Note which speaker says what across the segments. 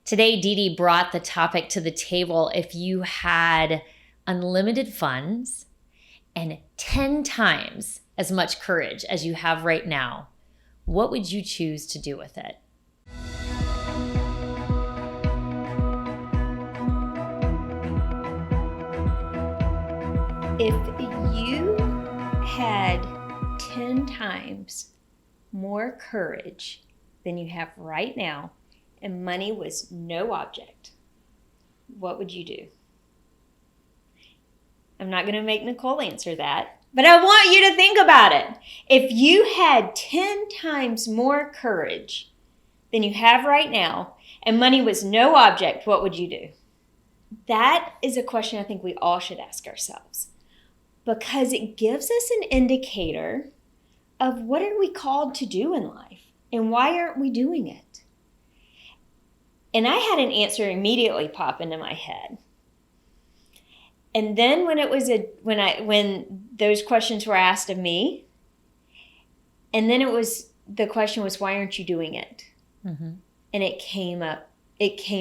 Speaker 1: Today, Dee Dee brought the topic to the table. If you had unlimited funds and 10 times as much courage as you have right now, what would you choose to do with it?
Speaker 2: If you had 10 times more courage than you have right now, and money was no object, what would you do? I'm not going to make Nicole answer that, but I want you to think about it. If you had 10 times more courage than you have right now, and money was no object, what would you do? That is a question I think we all should ask ourselves, because it gives us an indicator of what are we called to do in life and why aren't we doing it? And I had an answer immediately pop into my head. And then when those questions were asked of me, and then the question was, why aren't you doing it? Mm-hmm. And it came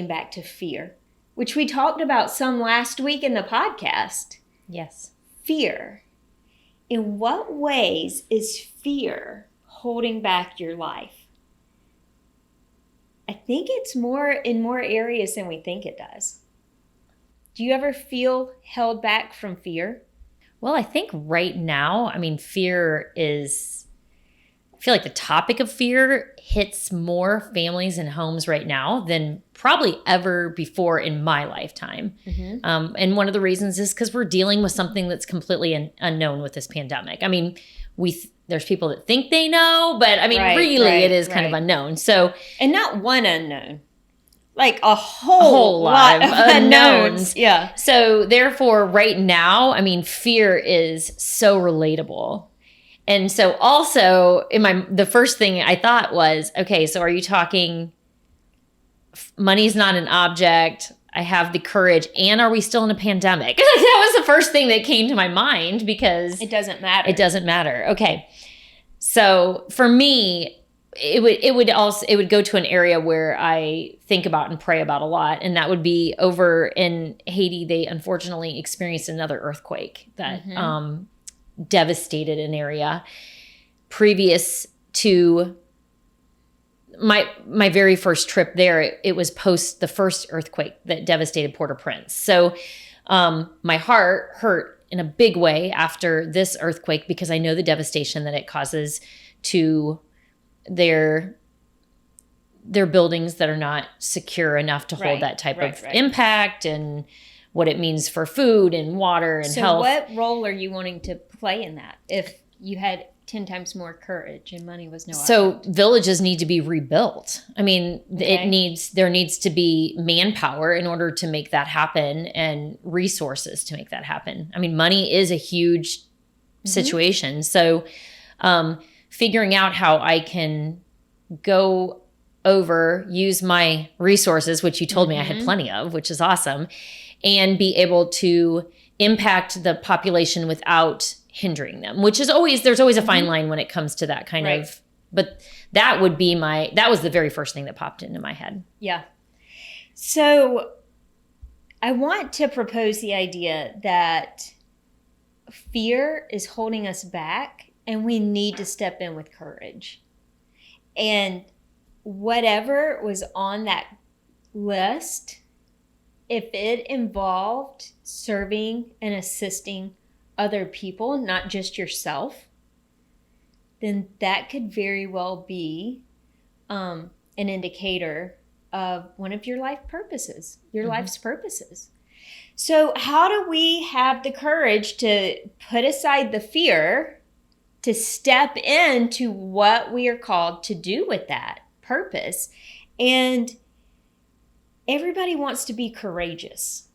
Speaker 2: back to fear, which we talked about some last week in the podcast.
Speaker 1: Yes.
Speaker 2: Fear. In what ways is fear holding back your life? I think it's in more areas than we think it does. Do you ever feel held back from fear?
Speaker 1: Well, I think right now, fear is, I feel like the topic of fear hits more families and homes right now than probably ever before in my lifetime. Mm-hmm. And one of the reasons is because we're dealing with something that's completely unknown with this pandemic. There's people that think they know, but it is kind of unknown. So,
Speaker 2: and not one unknown, like a whole lot of unknowns.
Speaker 1: Yeah. So therefore, right now, fear is so relatable. And so also the first thing I thought was, okay, so are you talking money's not an object, I have the courage, and are we still in a pandemic? That was the first thing that came to my mind, because
Speaker 2: it doesn't matter.
Speaker 1: It doesn't matter. Okay. So for me, it would go to an area where I think about and pray about a lot. And that would be over in Haiti. They unfortunately experienced another earthquake that devastated an area. Previous to my very first trip there, it was post the first earthquake that devastated Port-au-Prince. So my heart hurt in a big way after this earthquake, because I know the devastation that it causes to their buildings that are not secure enough to hold that type of impact, and what it means for food and water and health.
Speaker 2: So what role are you wanting to play in that if you had 10 times more courage and money was no object?
Speaker 1: So villages need to be rebuilt. There needs to be manpower in order to make that happen, and resources to make that happen. Money is a huge situation. So figuring out how I can go use my resources, which you told me I had plenty of, which is awesome, and be able to impact the population without hindering them, there's always a fine line when it comes to that kind of, but that was the very first thing that popped into my head.
Speaker 2: Yeah. So I want to propose the idea that fear is holding us back, and we need to step in with courage. And whatever was on that list, if it involved serving and assisting other people, not just yourself, then that could very well be an indicator of one of your life's purposes. So how do we have the courage to put aside the fear to step into what we are called to do with that purpose? And everybody wants to be courageous,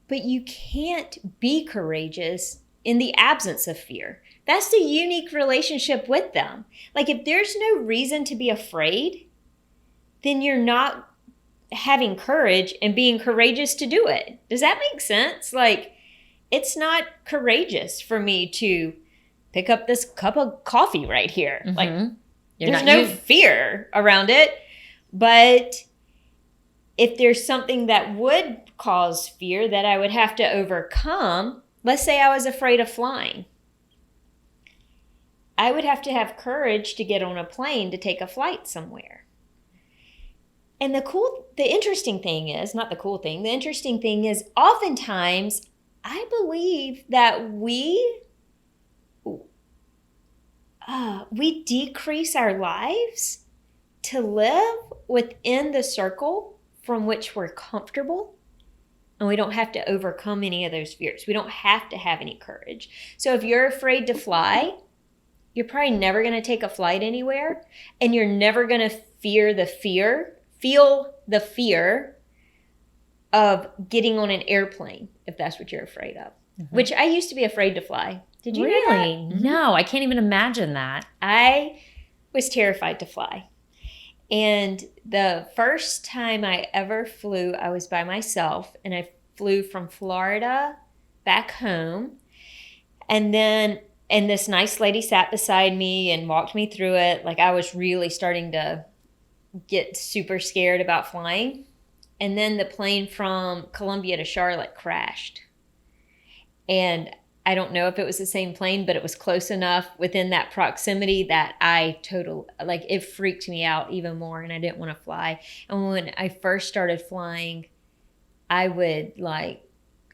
Speaker 2: but you can't be courageous in the absence of fear. That's the unique relationship with them. Like, if there's no reason to be afraid, then you're not having courage and being courageous to do it. Does that make sense? Like, it's not courageous for me to pick up this cup of coffee right here. Mm-hmm. Like, there's no fear around it, but if there's something that would cause fear that I would have to overcome, let's say I was afraid of flying. I would have to have courage to get on a plane to take a flight somewhere. And the interesting thing is oftentimes I believe that we decrease our lives to live within the circle from which we're comfortable, and we don't have to overcome any of those fears. We don't have to have any courage. So if you're afraid to fly, you're probably never going to take a flight anywhere, and you're never going to feel the fear of getting on an airplane, if that's what you're afraid of. Mm-hmm. Which I used to be afraid to fly. Did you know that?
Speaker 1: Mm-hmm. No, I can't even imagine that.
Speaker 2: I was terrified to fly. And the first time I ever flew, I was by myself, and I flew from Florida back home. And this nice lady sat beside me and walked me through it. Like, I was really starting to get super scared about flying. And then the plane from Columbia to Charlotte crashed. And I don't know if it was the same plane, but it was close enough within that proximity that it freaked me out even more, and I didn't want to fly. And when I first started flying, I would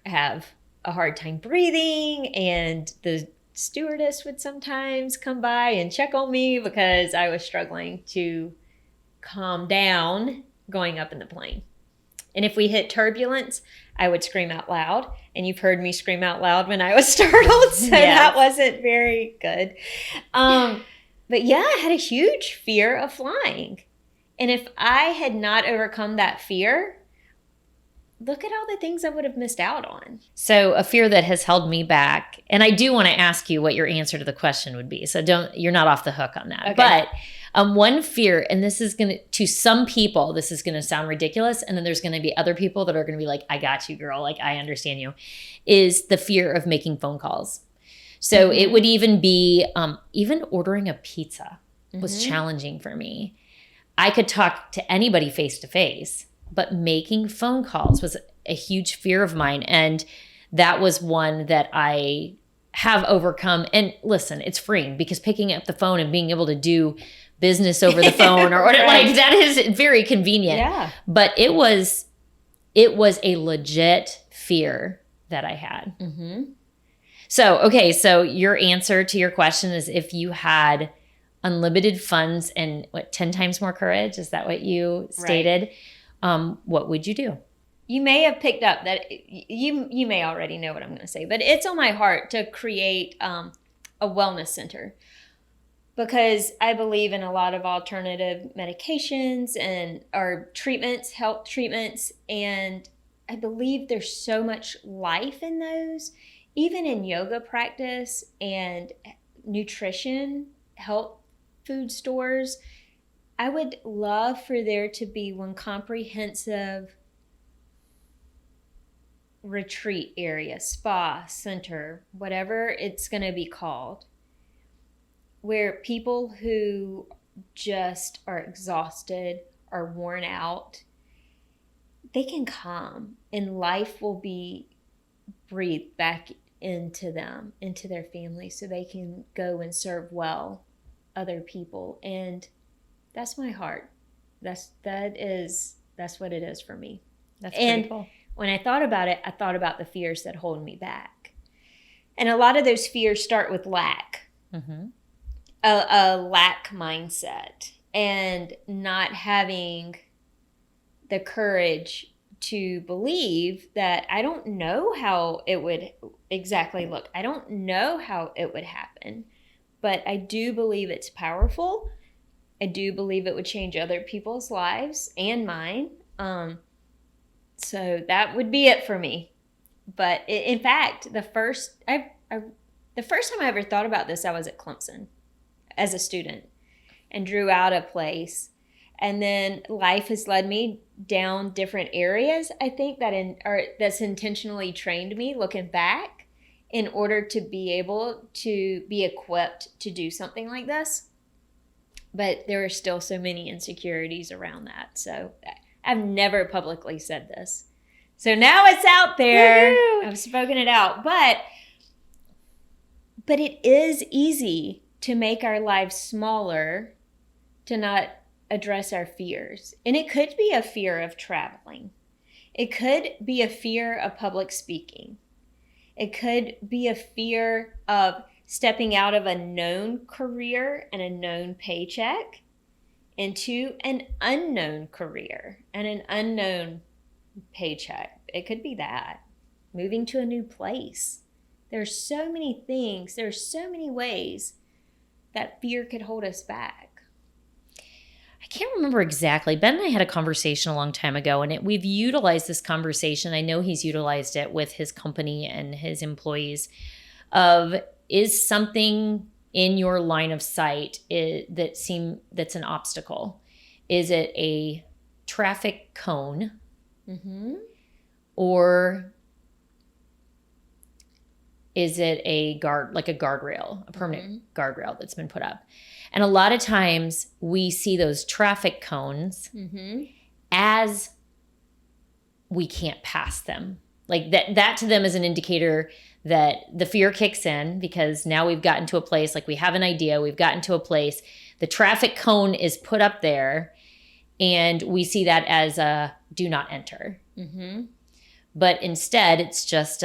Speaker 2: have a hard time breathing, and the stewardess would sometimes come by and check on me because I was struggling to calm down going up in the plane. And if we hit turbulence, I would scream out loud. And you've heard me scream out loud when I was startled, so That wasn't very good. But yeah, I had a huge fear of flying. And if I had not overcome that fear, look at all the things I would have missed out on.
Speaker 1: So a fear that has held me back, and I do want to ask you what your answer to the question would be. So you're not off the hook on that. Okay. But one fear, and this is to some people, this is going to sound ridiculous. And then there's going to be other people that are going to be like, I got you, girl. Like, I understand you, is the fear of making phone calls. So mm-hmm. It would even be, even ordering a pizza was mm-hmm. challenging for me. I could talk to anybody face to face, but making phone calls was a huge fear of mine. And that was one that I have overcome. And listen, it's freeing because picking up the phone and being able to do business over the phone or whatever, right. That is very convenient. Yeah. But it was a legit fear that I had. Mm-hmm. So your answer to your question is if you had unlimited funds and 10 times more courage, is that what you stated? Right. What would you do?
Speaker 2: You may have picked up that you may already know what I'm going to say, but it's on my heart to create a wellness center because I believe in a lot of alternative medications or treatments, health treatments, and I believe there's so much life in those, even in yoga practice and nutrition, health food stores. I would love for there to be one comprehensive retreat area, spa, center, whatever it's going to be called, where people who just are exhausted or worn out, they can come and life will be breathed back into them, into their family, so they can go and serve well other people. And that's my heart. That's what it is for me.
Speaker 1: That's pretty cool.
Speaker 2: When I thought about it, I thought about the fears that hold me back. And a lot of those fears start with lack. Mm-hmm. A lack mindset and not having the courage to believe that I don't know how it would exactly look. I don't know how it would happen, but I do believe it's powerful. I do believe it would change other people's lives and mine. So that would be it for me. But in fact, the first time I ever thought about this, I was at Clemson as a student and drew out a place. And then life has led me down different areas, I think, that's intentionally trained me looking back in order to be able to be equipped to do something like this. But there are still so many insecurities around that. So I've never publicly said this. So now it's out there.
Speaker 1: Woo-hoo!
Speaker 2: I've spoken it out. But it is easy to make our lives smaller, to not address our fears. And it could be a fear of traveling. It could be a fear of public speaking. It could be a fear of stepping out of a known career and a known paycheck into an unknown career and an unknown paycheck. It could be that. Moving to a new place. There's so many things, there's so many ways that fear could hold us back.
Speaker 1: I can't remember exactly. Ben and I had a conversation a long time ago, and we've utilized this conversation. I know he's utilized it with his company and his employees of, is something in your line of sight that's an obstacle? Is it a traffic cone?
Speaker 2: Mm-hmm.
Speaker 1: Or is it a guardrail, a permanent guardrail that's been put up? And a lot of times we see those traffic cones as we can't pass them. Like that to them is an indicator that the fear kicks in, because now we've gotten to a place, like we have an idea, we've gotten to a place, the traffic cone is put up there, and we see that as a do not enter. Mm-hmm. But instead, it's just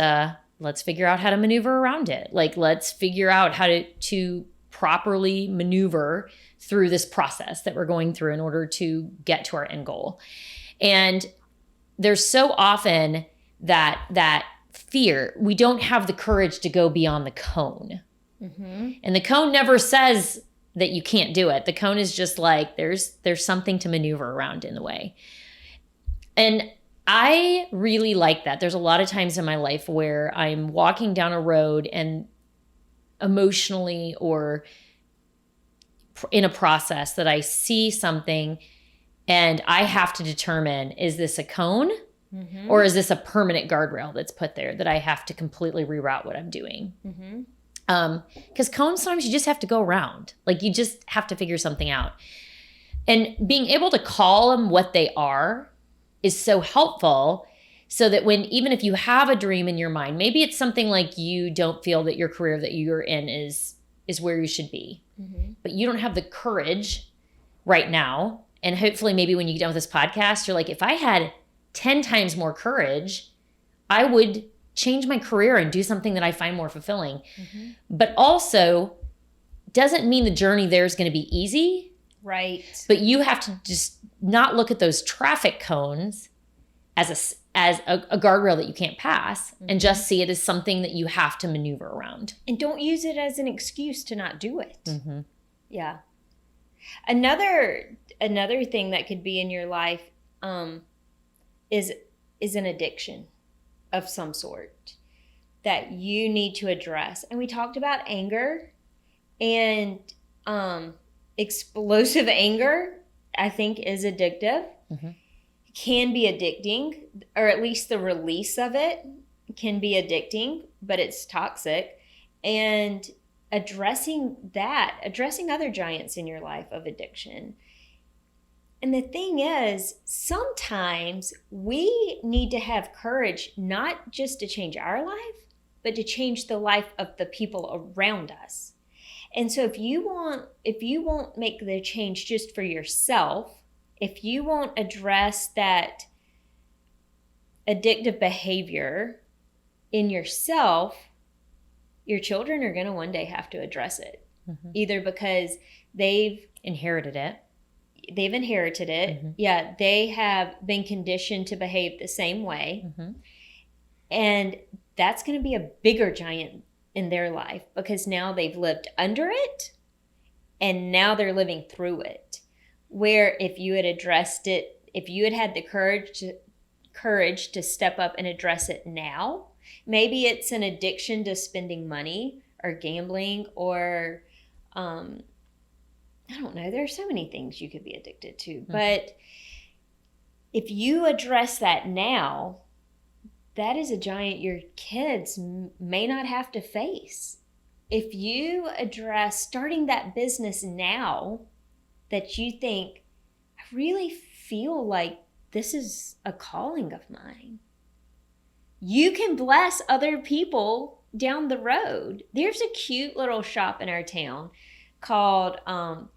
Speaker 1: let's figure out how to maneuver around it. Like, let's figure out how to properly maneuver through this process that we're going through in order to get to our end goal. And there's so often that fear, we don't have the courage to go beyond the cone. Mm-hmm. And the cone never says that you can't do it. The cone is just like, there's something to maneuver around in the way. And I really like that. There's a lot of times in my life where I'm walking down a road and emotionally or in a process that I see something and I have to determine, is this a cone or is this a permanent guardrail that's put there that I have to completely reroute what I'm doing? Because cones, sometimes you just have to go around. Like, you just have to figure something out. And being able to call them what they are is so helpful, so that even if you have a dream in your mind, maybe it's something like you don't feel that your career that you're in is where you should be, but you don't have the courage right now. And hopefully maybe when you get done with this podcast, you're like, if I had 10 times more courage, I would change my career and do something that I find more fulfilling. But also doesn't mean the journey there is going to be easy.
Speaker 2: Right.
Speaker 1: But you have to just not look at those traffic cones as a guardrail that you can't pass, and just see it as something that you have to maneuver around.
Speaker 2: And don't use it as an excuse to not do it. Yeah. Another thing that could be in your life is an addiction of some sort that you need to address. And we talked about anger, and explosive anger, I think, is addictive. Can be addicting, or at least the release of it can be addicting, but it's toxic. And addressing other giants in your life of addiction. And the thing is, sometimes we need to have courage, not just to change our life, but to change the life of the people around us. And so if you won't make the change just for yourself, if you won't address that addictive behavior in yourself, your children are going to one day have to address it. Either because they've inherited it. Yeah, they have been conditioned to behave the same way. And that's going to be a bigger giant in their life, because now they've lived under it and now they're living through it. Where if you had addressed it, if you had had the courage to step up and address it now, maybe it's an addiction to spending money or gambling, or I don't know. There are so many things you could be addicted to. But if you address that now, that is a giant your kids may not have to face. If you address starting that business now, that you think, I really feel like this is a calling of mine. You can bless other people down the road. There's a cute little shop in our town called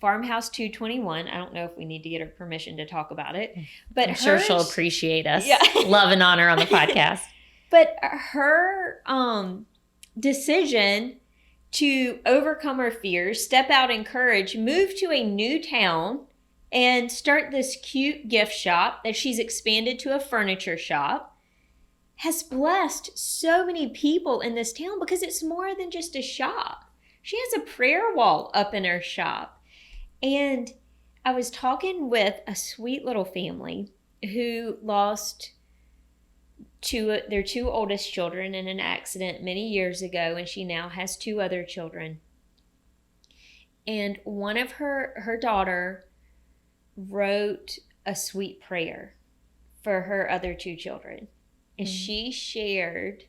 Speaker 2: Farmhouse 221. I don't know if we need to get her permission to talk about it, but
Speaker 1: I'm sure she'll appreciate us.
Speaker 2: Yeah.
Speaker 1: Love and honor on the podcast.
Speaker 2: But her decision to overcome her fears, step out in courage, move to a new town, and start this cute gift shop that she's expanded to a furniture shop, has blessed so many people in this town because it's more than just a shop. She has a prayer wall up in her shop. And I was talking with a sweet little family who lost their two oldest children in an accident many years ago, and she now has two other children. And one of her daughter wrote a sweet prayer for her other two children. And she shared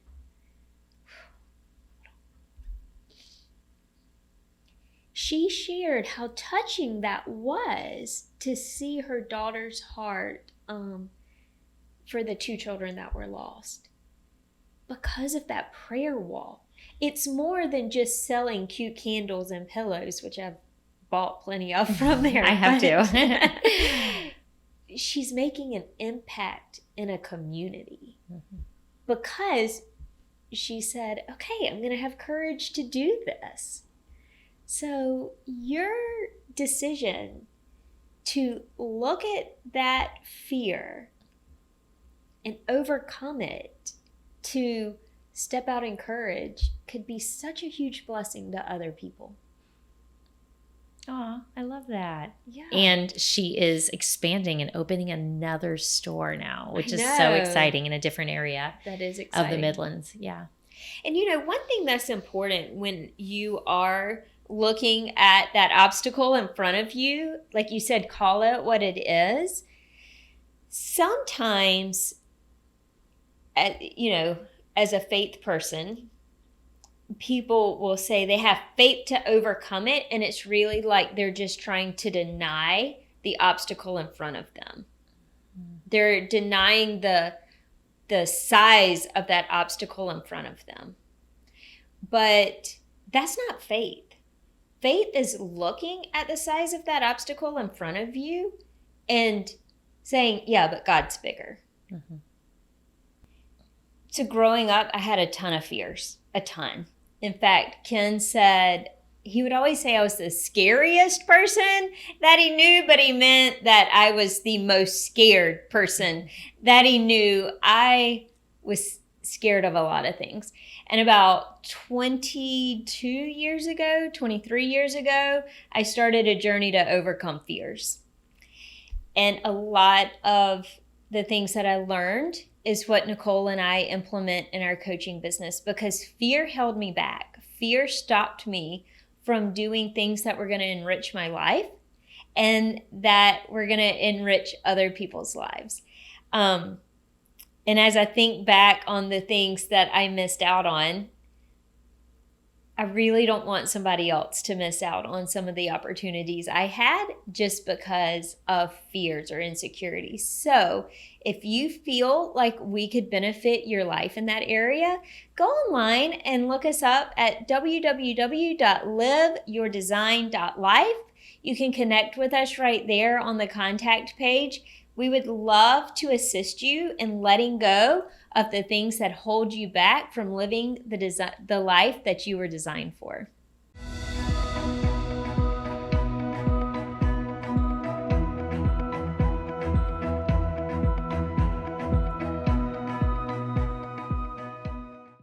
Speaker 2: how touching that was to see her daughter's heart for the two children that were lost because of that prayer wall. It's more than just selling cute candles and pillows, which I've bought plenty of from there.
Speaker 1: I have to.
Speaker 2: She's making an impact in a community because she said, okay, I'm going to have courage to do this. So your decision to look at that fear and overcome it, to step out in courage, could be such a huge blessing to other people.
Speaker 1: Oh, I love that.
Speaker 2: Yeah.
Speaker 1: And she is expanding and opening another store now, which is so exciting in a different area.
Speaker 2: That is exciting.
Speaker 1: Of the Midlands. Yeah.
Speaker 2: And one thing that's important when you are looking at that obstacle in front of you, like you said, call it what it is. Sometimes, as a faith person, people will say they have faith to overcome it, and it's really like they're just trying to deny the obstacle in front of them. They're denying the size of that obstacle in front of them. But that's not faith. Faith is looking at the size of that obstacle in front of you and saying, yeah, but God's bigger. Mm-hmm. So growing up, I had a ton of fears, a ton. In fact, Ken said he would always say I was the scariest person that he knew, but he meant that I was the most scared person that he knew. I was scared of a lot of things. And about 23 years ago, I started a journey to overcome fears. And a lot of the things that I learned is what Nicole and I implement in our coaching business, because fear held me back. Fear stopped me from doing things that were going to enrich my life and that were going to enrich other people's lives. And as I think back on the things that I missed out on, I really don't want somebody else to miss out on some of the opportunities I had just because of fears or insecurities. So if you feel like we could benefit your life in that area, go online and look us up at www.liveyourdesign.life. You can connect with us right there on the contact page. We would love to assist you in letting go of the things that hold you back from living the life that you were designed for.